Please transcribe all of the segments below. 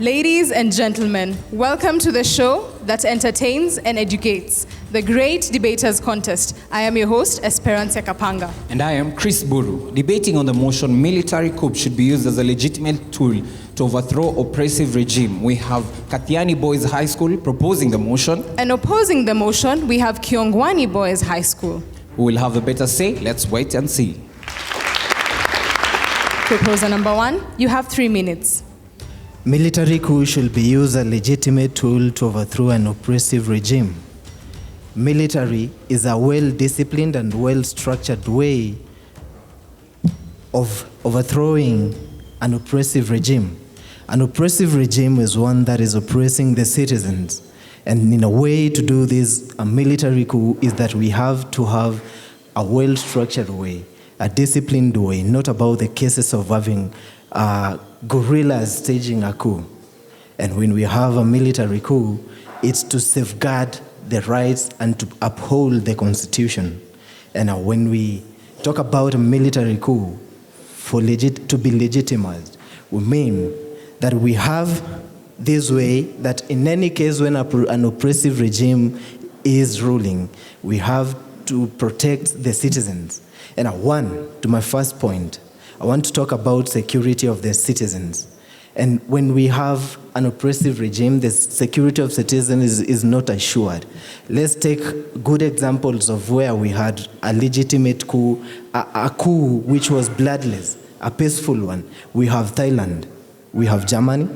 Ladies and gentlemen, welcome to the show that entertains and educates, the Great Debaters Contest. I am your host, Esperanza Kapanga. And I am Chris Buru, debating on the motion military coup should be used as a legitimate tool to overthrow oppressive regime. We have Kathiani Boys High School proposing the motion. And opposing the motion, we have Kiongwani Boys High School. Who will have a better say? Let's wait and see. Proposer number 1, you have 3 minutes. Military coup should be used as a legitimate tool to overthrow an oppressive regime. Military is a well-disciplined and well-structured way of overthrowing an oppressive regime. An oppressive regime is one that is oppressing the citizens. And in a way to do this, a military coup is that we have to have a well-structured way, a disciplined way, not about the cases of having guerrillas staging a coup. And when we have a military coup, it's to safeguard the rights and to uphold the Constitution. And when we talk about a military coup to be legitimized, we mean that we have this way that in any case when an oppressive regime is ruling, we have to protect the citizens. And to my first point, I want to talk about security of the citizens. And when we have an oppressive regime, the security of citizens is not assured. Let's take good examples of where we had a legitimate coup, a coup which was bloodless, a peaceful one. We have Thailand, we have Germany,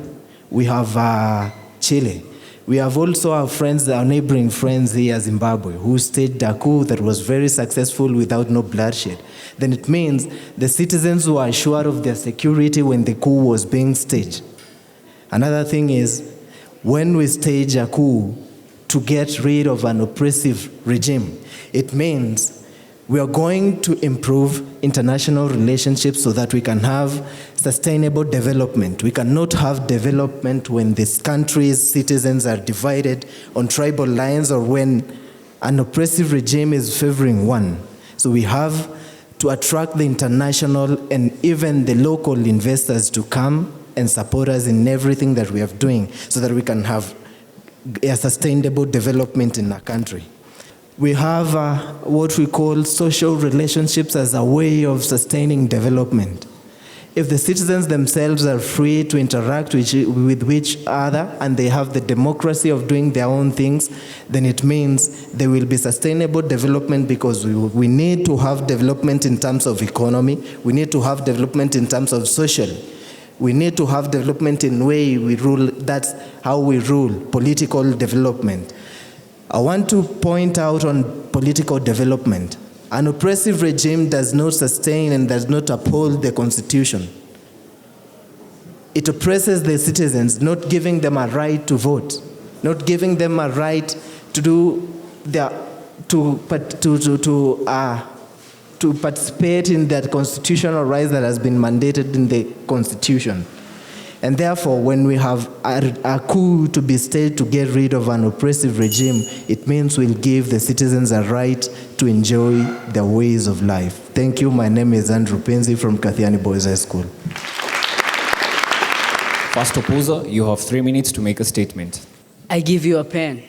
we have Chile. We have also our neighboring friends here, Zimbabwe, who staged a coup that was very successful without no bloodshed. Then it means the citizens were assured of their security when the coup was being staged. Another thing is, when we stage a coup to get rid of an oppressive regime, it means we are going to improve international relationships so that we can have sustainable development. We cannot have development when this country's citizens are divided on tribal lines or when an oppressive regime is favoring one. So we have to attract the international and even the local investors to come and support us in everything that we are doing so that we can have a sustainable development in our country. We have what we call social relationships as a way of sustaining development. If the citizens themselves are free to interact with each other and they have the democracy of doing their own things, then it means there will be sustainable development because we need to have development in terms of economy, we need to have development in terms of social. We need to have development in the way we rule, that's how we rule, political development. I want to point out on political development. An oppressive regime does not sustain and does not uphold the Constitution. It oppresses the citizens, not giving them a right to vote, not giving them a right to do to participate in that constitutional rights that has been mandated in the Constitution. And therefore, when we have a coup to be staged to get rid of an oppressive regime, it means we'll give the citizens a right to enjoy their ways of life. Thank you. My name is Andrew Penzi from Kathiani Boys High School. First opposer, you have 3 minutes to make a statement. I give you a pen.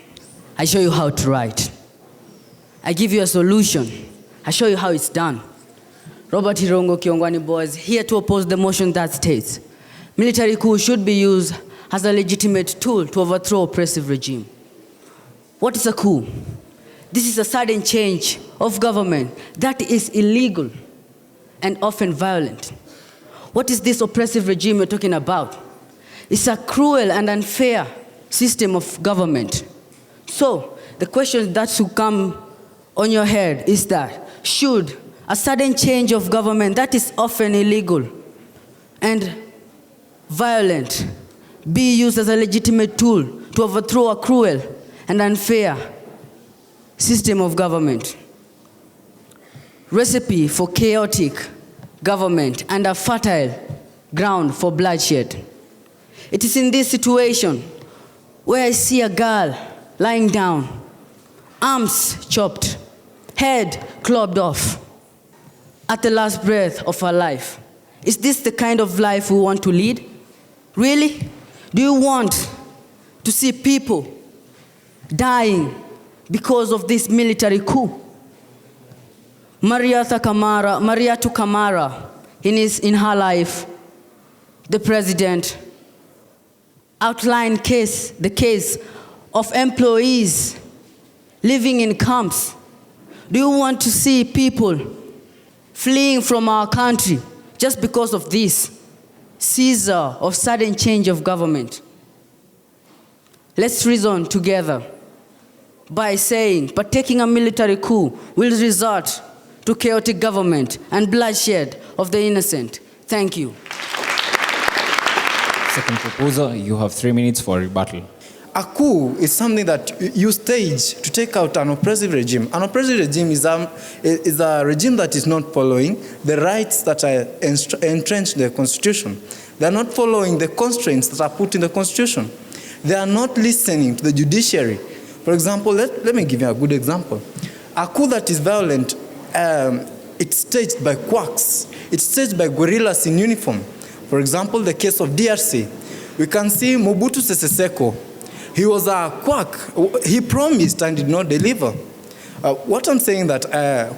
I show you how to write. I give you a solution. I show you how it's done. Robert Hirongo, Kiongwani Boys, here to oppose the motion that states military coup should be used as a legitimate tool to overthrow oppressive regime. What is a coup? This is a sudden change of government that is illegal and often violent. What is this oppressive regime you're talking about? It's a cruel and unfair system of government. So the question that should come on your head is that should a sudden change of government that is often illegal and violent be used as a legitimate tool to overthrow a cruel and unfair system of government? Recipe for chaotic government and a fertile ground for bloodshed. It is in this situation where I see a girl lying down, arms chopped, head clubbed off at the last breath of her life. Is this the kind of life we want to lead? Really? Do you want to see people dying because of this military coup? Mariatu Kamara, in her life, the president outlined the case of employees living in camps. Do you want to see people fleeing from our country just because of this seizure of sudden change of government? Let's reason together by saying, taking a military coup will result to chaotic government and bloodshed of the innocent. Thank you. Second proposer, you have 3 minutes for rebuttal. A coup is something that you stage to take out an oppressive regime. An oppressive regime is a regime that is not following the rights that are entrenched in the Constitution. They are not following the constraints that are put in the Constitution. They are not listening to the judiciary. For example, let me give you a good example. A coup that is violent, it's staged by quacks. It's staged by guerrillas in uniform. For example, the case of DRC. We can see Mobutu Sese Seko. He was a quack. He promised and did not deliver. What I'm saying that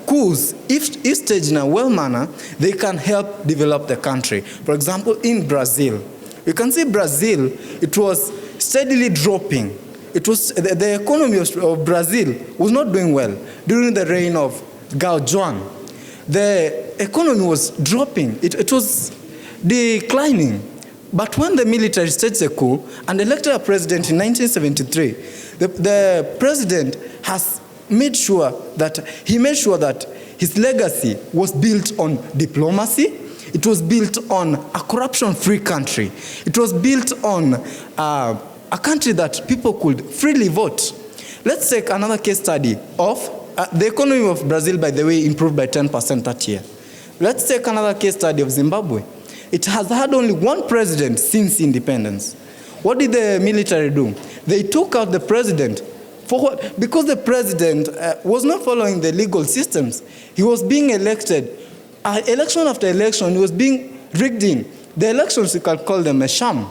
coups, if staged in a well manner, they can help develop the country. For example, in Brazil, you can see Brazil, it was steadily dropping. It was the economy of Brazil was not doing well during the reign of Juan. The economy was dropping. It was declining. But when the military staged a coup and elected a president in 1973, the president has made sure that his legacy was built on diplomacy. It was built on a corruption-free country. It was built on a country that people could freely vote. Let's take another case study of the economy of Brazil, by the way, improved by 10% that year. Let's take another case study of Zimbabwe. It has had only one president since independence. What did the military do? They took out the president because the president was not following the legal systems. He was being elected. Election after election, he was being rigged in. The elections, you can call them a sham.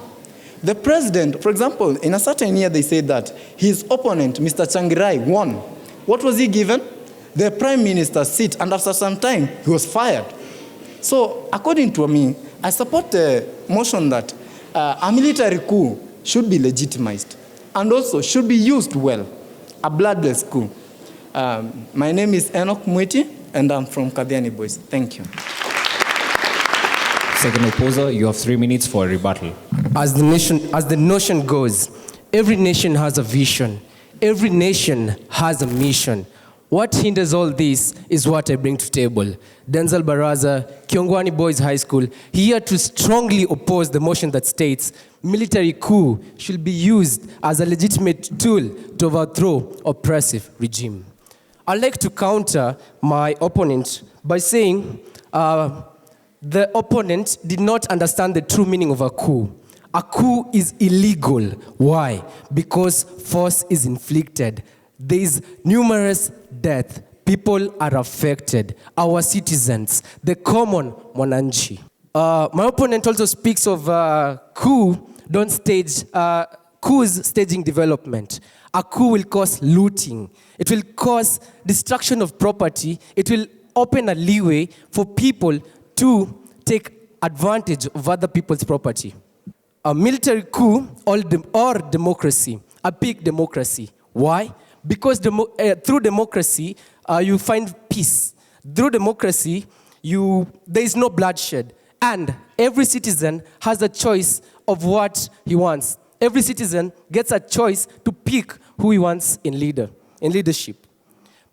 The president, for example, in a certain year, they said that his opponent, Mr. Changirai, won. What was he given? The prime minister's seat, and after some time, he was fired. So, according to me, I support the motion that a military coup should be legitimized and also should be used well, a bloodless coup. My name is Enoch Mwiti, and I'm from Kathiani Boys. Thank you. Second opposer, you have 3 minutes for a rebuttal. As the notion goes, every nation has a vision. Every nation has a mission. What hinders all this is what I bring to table. Denzel Baraza, Kiongwani Boys High School, here to strongly oppose the motion that states military coup should be used as a legitimate tool to overthrow oppressive regime. I'd like to counter my opponent by saying the opponent did not understand the true meaning of a coup. A coup is illegal. Why? Because force is inflicted. There is numerous death. People are affected. Our citizens, the common mwananchi. My opponent also speaks of coups staging development. A coup will cause looting. It will cause destruction of property. It will open a leeway for people to take advantage of other people's property. A military coup or democracy, a big democracy. Why? Because through democracy, you find peace. Through democracy, there is no bloodshed. And every citizen has a choice of what he wants. Every citizen gets a choice to pick who he wants in leadership.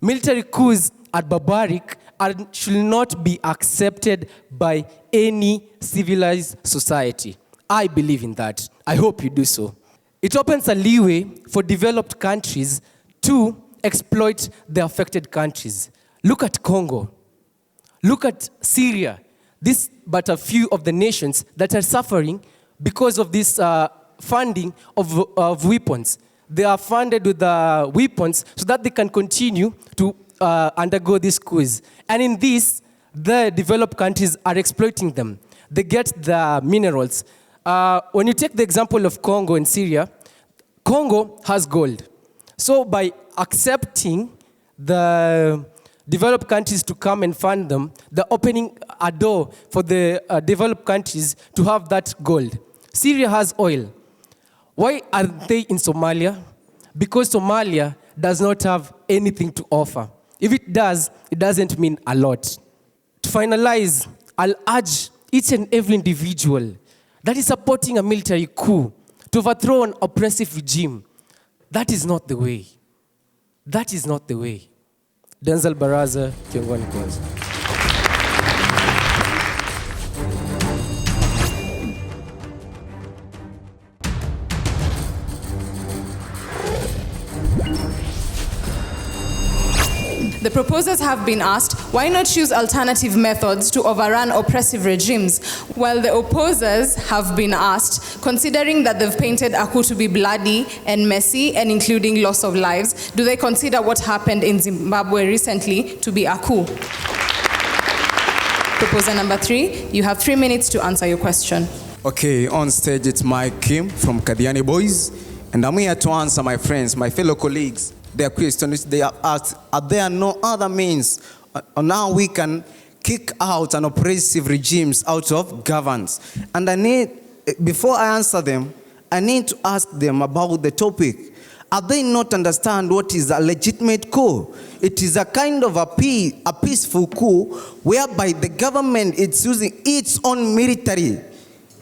Military coups are barbaric and should not be accepted by any civilized society. I believe in that. I hope you do so. It opens a leeway for developed countries to exploit the affected countries. Look at Congo. Look at Syria. These but a few of the nations that are suffering because of this funding of weapons. They are funded with the weapons so that they can continue to undergo these coups. And in this, the developed countries are exploiting them. They get the minerals. When you take the example of Congo and Syria, Congo has gold. So by accepting the developed countries to come and fund them, they're opening a door for the developed countries to have that gold. Syria has oil. Why are they in Somalia? Because Somalia does not have anything to offer. If it does, it doesn't mean a lot. To finalize, I'll urge each and every individual that is supporting a military coup to overthrow an oppressive regime. That is not the way. That is not the way. Denzel Baraza, Kiongwani Boys. The proposers have been asked, why not choose alternative methods to overrun oppressive regimes? While the opposers have been asked, considering that they've painted a coup to be bloody and messy and including loss of lives, do they consider what happened in Zimbabwe recently to be a coup? Proposer number 3, you have 3 minutes to answer your question. Okay, on stage it's Mike Kim from Kathiani Boys, and I'm here to answer my friends, my fellow colleagues, their questions. They have asked, are there no other means on how we can kick out an oppressive regimes out of governance? And before I answer them, I need to ask them about the topic. Are they not understand what is a legitimate coup? It is a kind of a peaceful coup whereby the government is using its own military,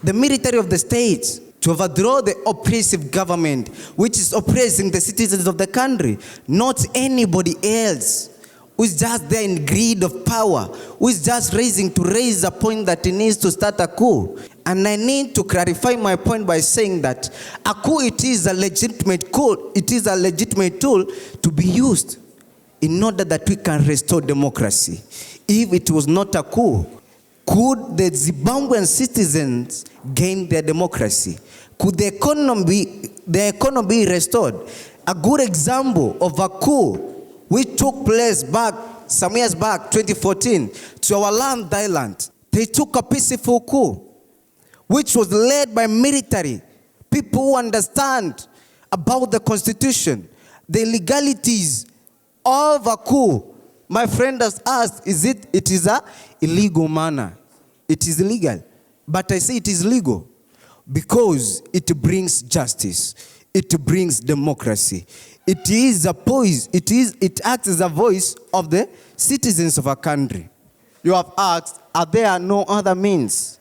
the military of the state, to overthrow the oppressive government, which is oppressing the citizens of the country, not anybody else, who is just there in greed of power, who is just raise a point that he needs to start a coup. And I need to clarify my point by saying that a coup, it is a legitimate coup, it is a legitimate tool to be used in order that we can restore democracy. If it was not a coup, could the Zimbabwean citizens gain their democracy? Could the economy be restored? A good example of a coup which took place some years back, 2014, to our land island. They took a peaceful coup, which was led by military, people who understand about the constitution, the legalities of a coup. My friend has asked, it is a illegal manner. It is illegal. But I say it is legal because it brings justice. It brings democracy. It is a voice. It acts as a voice of the citizens of a country. You have asked, are there no other means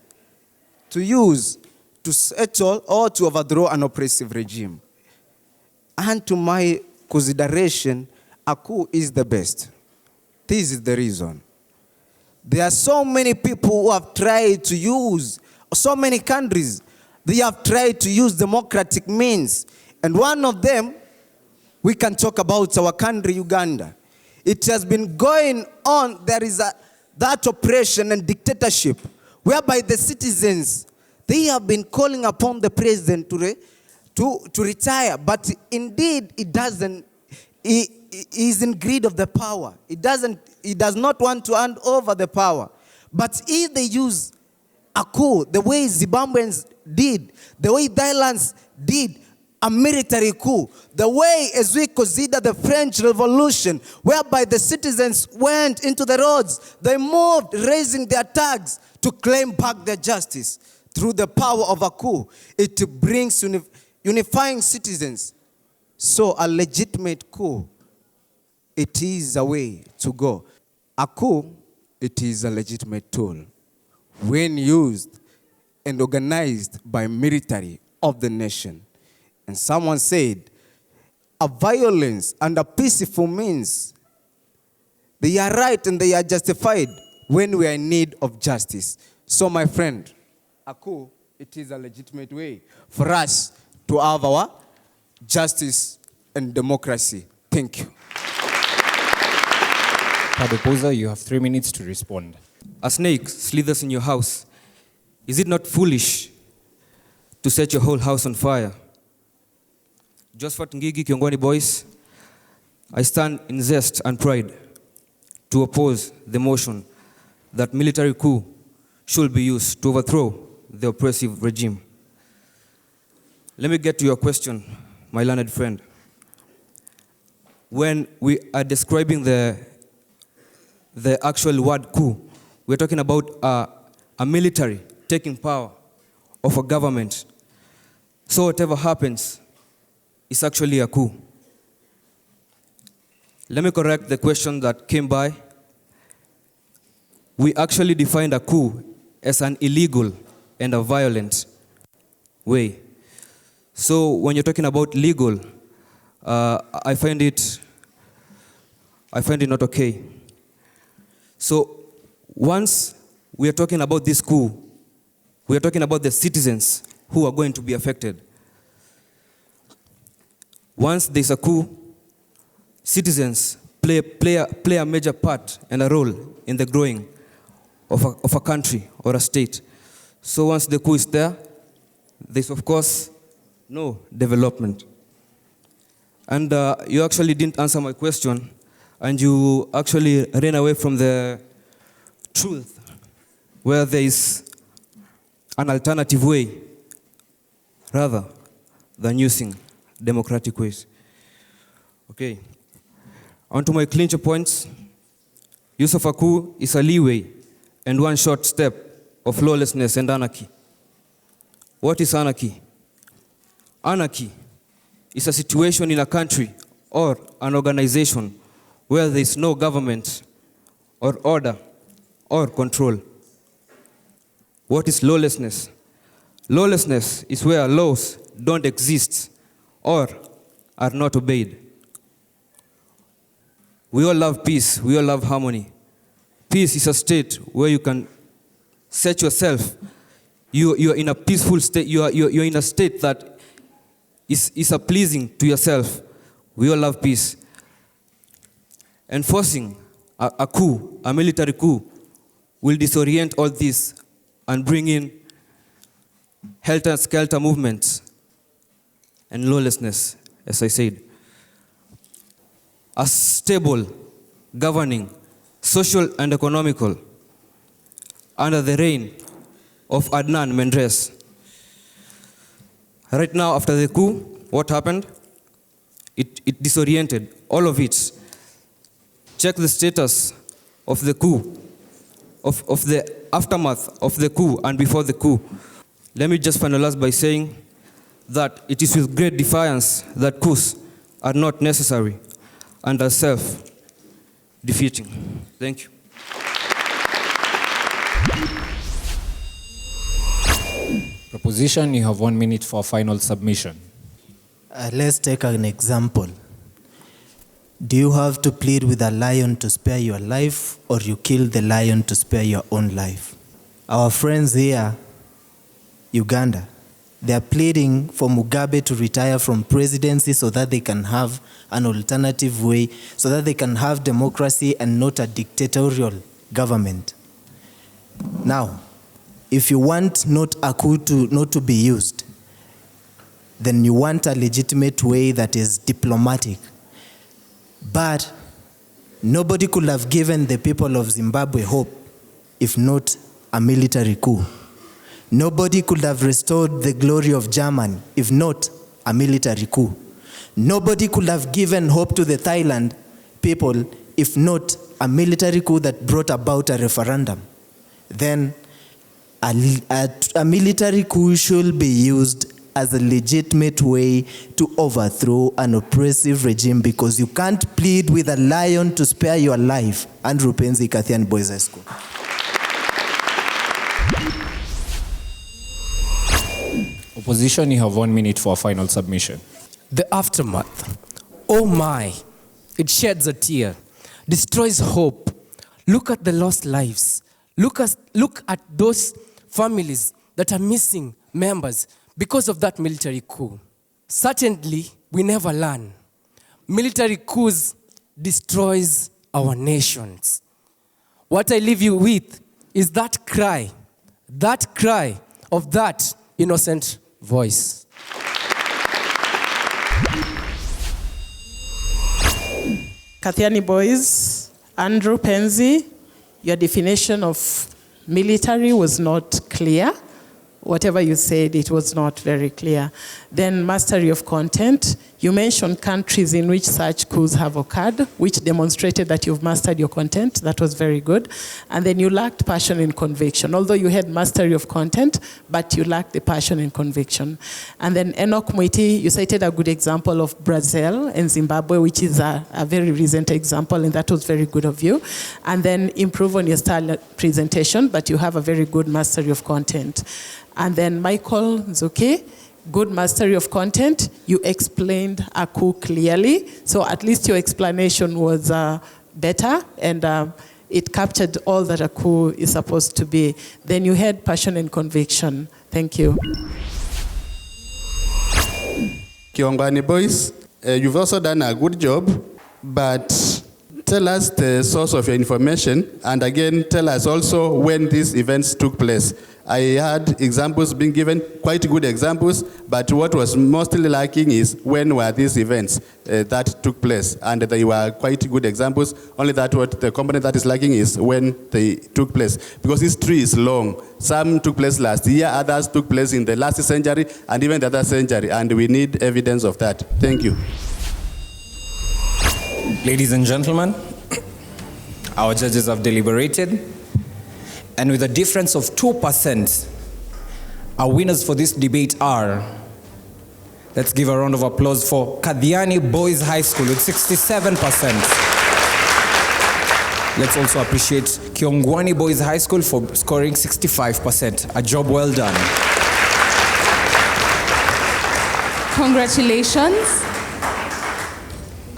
to use to settle or to overthrow an oppressive regime? And to my consideration, a coup is the best. This is the reason. There are so many people who have tried to use, so many countries, they have tried to use democratic means. And one of them, we can talk about our country, Uganda. It has been going on, there is that oppression and dictatorship, whereby the citizens, they have been calling upon the president to retire. But indeed, it doesn't, he is in greed of the power. He does not want to hand over the power. But if they use a coup, the way Zimbabweans did, the way Thailand's did, a military coup, the way as we consider the French Revolution, whereby the citizens went into the roads, they moved, raising their tags to claim back their justice through the power of a coup. It brings unifying citizens. So a legitimate coup, it is a way to go. A coup, it is a legitimate tool when used and organized by military of the nation. And someone said, a violence and a peaceful means, they are right and they are justified when we are in need of justice. So my friend, a coup, it is a legitimate way for us to have our justice and democracy. Thank you. Third opposer, you have 3 minutes to respond. A snake slithers in your house. Is it not foolish to set your whole house on fire? Josephat Ngigi, Kiongwani Boys, I stand in zest and pride to oppose the motion that military coup should be used to overthrow the oppressive regime. let me get to your question, my learned friend. When we are describing the actual word coup, we're talking about a military taking power of a government. So whatever happens is actually a coup. Let me correct the question that came by. We actually defined a coup as an illegal and a violent way. So when you're talking about legal, I find it not okay. So once we are talking about this coup, we are talking about the citizens who are going to be affected. Once there's a coup, citizens play a major part and a role in the growing of a country or a state. So once the coup is there, there's of course no development. And you actually didn't answer my question, and you actually ran away from the truth, where there is an alternative way rather than using democratic ways. Okay. On to my clincher points. Use of a coup is a leeway and one short step of lawlessness and anarchy. What is anarchy? Anarchy is a situation in a country or an organization where there is no government or order or control. What is lawlessness? Lawlessness is where laws don't exist or are not obeyed. We all love peace. We all love harmony. Peace is a state where you can set yourself. You're in a peaceful state. You're in a state that is pleasing to yourself. We all love peace. Enforcing a coup, a military coup, will disorient all this and bring in helter-skelter movements and lawlessness, as I said. A stable, governing, social and economical, under the reign of Adnan Mendes. Right now, after the coup, what happened? It disoriented all of it. Check the status of the coup, of the aftermath of the coup and before the coup. Let me just finalize by saying that it is with great defiance that coups are not necessary and are self-defeating. Thank you. Proposition, you have 1 minute for final submission. Let's take an example. Do you have to plead with a lion to spare your life, or you kill the lion to spare your own life? Our friends here, Uganda, they are pleading for Mugabe to retire from presidency so that they can have an alternative way, so that they can have democracy and not a dictatorial government. Now, if you want not a coup not to be used, then you want a legitimate way that is diplomatic. But nobody could have given the people of Zimbabwe hope if not a military coup. Nobody could have restored the glory of Germany if not a military coup. Nobody could have given hope to the Thailand people if not a military coup that brought about a referendum. Then a military coup should be used as a legitimate way to overthrow an oppressive regime, because you can't plead with a lion to spare your life. Andrew Penzi, Kathiani Boys High School. Opposition, you have 1 minute for a final submission. The aftermath. Oh my, it sheds a tear, destroys hope. Look at the lost lives. Look at those families that are missing members because of that military coup. Certainly, we never learn. Military coups destroys our nations. What I leave you with is that cry of that innocent voice. Kathiani Boys, Andrew Penzi, your definition of military was not clear. whatever you said, it was not very clear. Then mastery of content. You mentioned countries in which such coups have occurred, which demonstrated that you've mastered your content. That was very good. And then you lacked passion and conviction, although you had mastery of content, but you lacked the passion and conviction. And then Enoch Mwiti, you cited a good example of Brazil and Zimbabwe, which is a very recent example, and that was very good of you. And then improve on your style presentation, but you have a very good mastery of content. And then Michael Nzuki, good mastery of content. You explained a coup clearly, so at least your explanation was better, and it captured all that a coup is supposed to be. Then you had passion and conviction. Thank you. Kiongwani boys, you've also done a good job, but tell us the source of your information, and again, tell us also when these events took place. I had examples being given, quite good examples, but what was mostly lacking is when were these events that took place, and they were quite good examples, only that what the component that is lacking is when they took place, because history is long. Some took place last year, others took place in the last century, and even the other century, and we need evidence of that. Thank you. Ladies and gentlemen, our judges have deliberated, and with a difference of 2%, our winners for this debate are, let's give a round of applause for Kathiani Boys High School with 67%. Let's also appreciate Kiongwani Boys High School for scoring 65%. A job well done. Congratulations.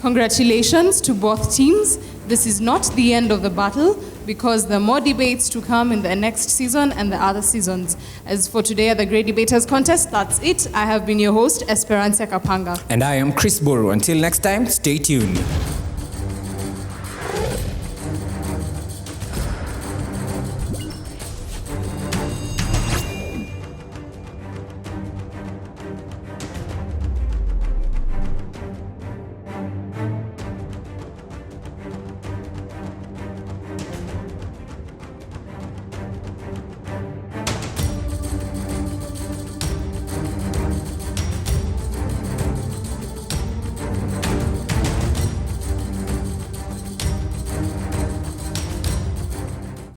Congratulations to both teams. This is not the end of the battle, because there are more debates to come in the next season and the other seasons. As for today at the Great Debaters Contest, that's it. I have been your host, Esperanza Kapanga. And I am Chris Boru. Until next time, stay tuned.